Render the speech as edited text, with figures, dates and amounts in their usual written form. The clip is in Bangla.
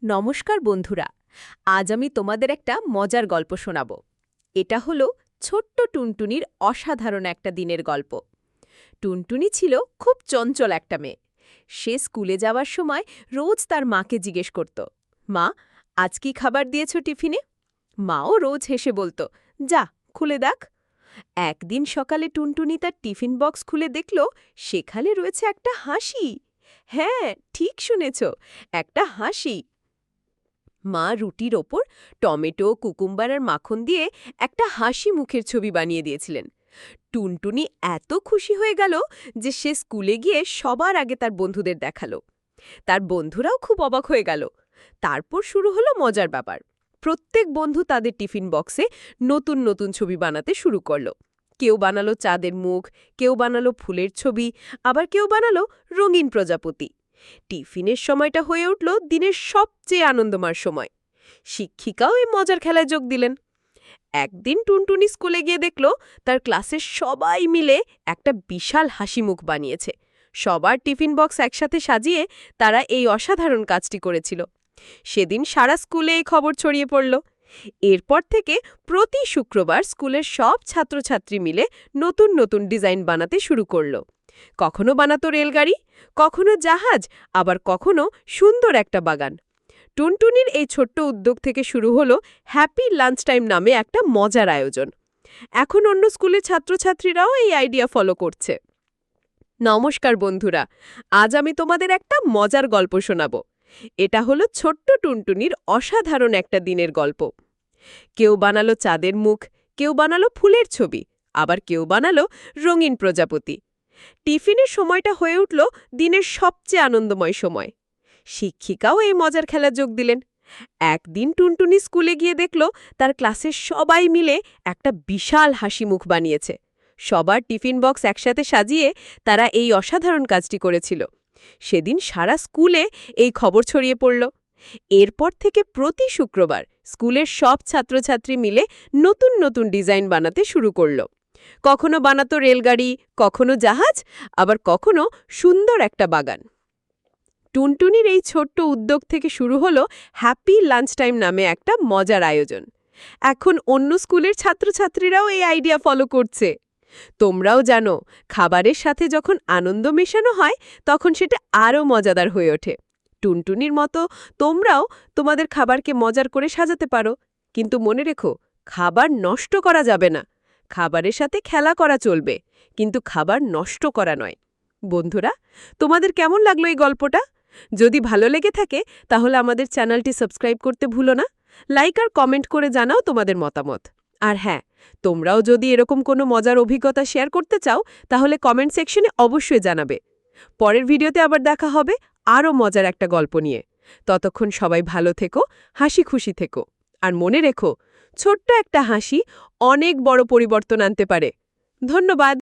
নমস্কার বন্ধুরা, আজ আমি তোমাদের একটা মজার গল্প শোনাব। এটা হলো ছোট্ট টুনটুনির অসাধারণ একটা দিনের গল্প। টুনটুনি ছিল খুব চঞ্চল একটা মেয়ে। সে স্কুলে যাওয়ার সময় রোজ তার মাকে জিজ্ঞেস করত, মা, আজ কি খাবার দিয়েছ টিফিনে? মাও রোজ হেসে বলতো, যা, খুলে দেখ। একদিন সকালে টুনটুনি তার টিফিন বক্স খুলে দেখল সেখানে রয়েছে একটা হাসি। হ্যাঁ, ঠিক শুনেছ, একটা হাসি। মা রুটির ওপর টমেটো, কুকুম্বার আর মাখন দিয়ে একটা হাসি মুখের ছবি বানিয়ে দিয়েছিলেন। টুনটুনি এত খুশি হয়ে গেল যে সে স্কুলে গিয়ে সবার আগে তার বন্ধুদের দেখালো। তার বন্ধুরাও খুব অবাক হয়ে গেল। তারপর শুরু হলো মজার ব্যাপার। প্রত্যেক বন্ধু তাদের টিফিন বক্সে নতুন নতুন ছবি বানাতে শুরু করলো। কেউ বানালো চাঁদের মুখ, কেউ বানালো ফুলের ছবি, আবার কেউ বানালো রঙিন প্রজাপতি। টিফিনের সময়টা হয়ে উঠল দিনের সবচেয়ে আনন্দময় সময়। শিক্ষিকাও এই মজার খেলায় যোগ দিলেন। একদিন টুনটুনি স্কুলে গিয়ে দেখল তার ক্লাসের সবাই মিলে একটা বিশাল হাসি মুখ বানিয়েছে। সবার টিফিন বক্স একসাথে সাজিয়ে তারা এই অসাধারণ কাজটি করেছিল। সেদিন সারা স্কুলে এই খবর ছড়িয়ে পড়ল। এরপর থেকে প্রতি শুক্রবার স্কুলের সব ছাত্রছাত্রী মিলে নতুন নতুন ডিজাইন বানাতে শুরু করল। কখনো বানাতো রেলগাড়ি, কখনো জাহাজ, আবার কখনো সুন্দর একটা বাগান। টুনটুনির এই ছোট্ট উদ্যোগ থেকে শুরু হলো হ্যাপি লাঞ্চ টাইম নামে একটা মজার আয়োজন। এখন অন্য স্কুলের ছাত্রছাত্রীরাও এই আইডিয়া ফলো করছে। নমস্কার বন্ধুরা, আজ আমি তোমাদের একটা মজার গল্প শোনাব। এটা হলো ছোট্ট টুনটুনির অসাধারণ একটা দিনের গল্প। কেউ বানালো চাঁদের মুখ, কেউ বানালো ফুলের ছবি, আবার কেউ বানালো রঙিন প্রজাপতি। টিফিনের সময়টা হয়ে উঠল দিনের সবচেয়ে আনন্দময় সময়। শিক্ষিকাও এই মজার খেলা যোগ দিলেন। একদিন টুনটুনি স্কুলে গিয়ে দেখল তার ক্লাসের সবাই মিলে একটা বিশাল হাসি মুখ বানিয়েছে। সবার টিফিন বক্স একসাথে সাজিয়ে তারা এই অসাধারণ কাজটি করেছিল। সেদিন সারা স্কুলে এই খবর ছড়িয়ে পড়ল। এরপর থেকে প্রতি শুক্রবার স্কুলের সব ছাত্রছাত্রী মিলে নতুন নতুন ডিজাইন বানাতে শুরু করল। কখনো বানাতো রেলগাড়ি, কখনো জাহাজ, আবার কখনো সুন্দর একটা বাগান। টুনটুনির এই ছোট্ট উদ্যোগ থেকে শুরু হলো হ্যাপি লাঞ্চ টাইম নামে একটা মজার আয়োজন। এখন অন্য স্কুলের ছাত্রছাত্রীরাও এই আইডিয়া ফলো করছে। তোমরাও জানো, খাবারের সাথে যখন আনন্দ মেশানো হয় তখন সেটা আরও মজাদার হয়ে ওঠে। টুনটুনির মতো তোমরাও তোমাদের খাবারকে মজার করে সাজাতে পারো। কিন্তু মনে রেখো, খাবার নষ্ট করা যাবে না। খাবারের সাথে খেলা করা চলবে, কিন্তু খাবার নষ্ট করা নয়। বন্ধুরা, তোমাদের কেমন লাগলো এই গল্পটা? যদি ভালো লেগে থাকে তাহলে আমাদের চ্যানেলটি সাবস্ক্রাইব করতে ভুলো না। লাইক আর কমেন্ট করে জানাও তোমাদের মতামত। আর হ্যাঁ, তোমরাও যদি এরকম কোনো মজার অভিজ্ঞতা শেয়ার করতে চাও তাহলে কমেন্ট সেকশনে অবশ্যই জানাবে। পরের ভিডিওতে আবার দেখা হবে আরও মজার একটা গল্প নিয়ে। ততক্ষণ সবাই ভালো থেকো, হাসি খুশি থেকো। আর মনে রেখো, ছোট্ট একটা হাসি অনেক বড় পরিবর্তন আনতে পারে। ধন্যবাদ।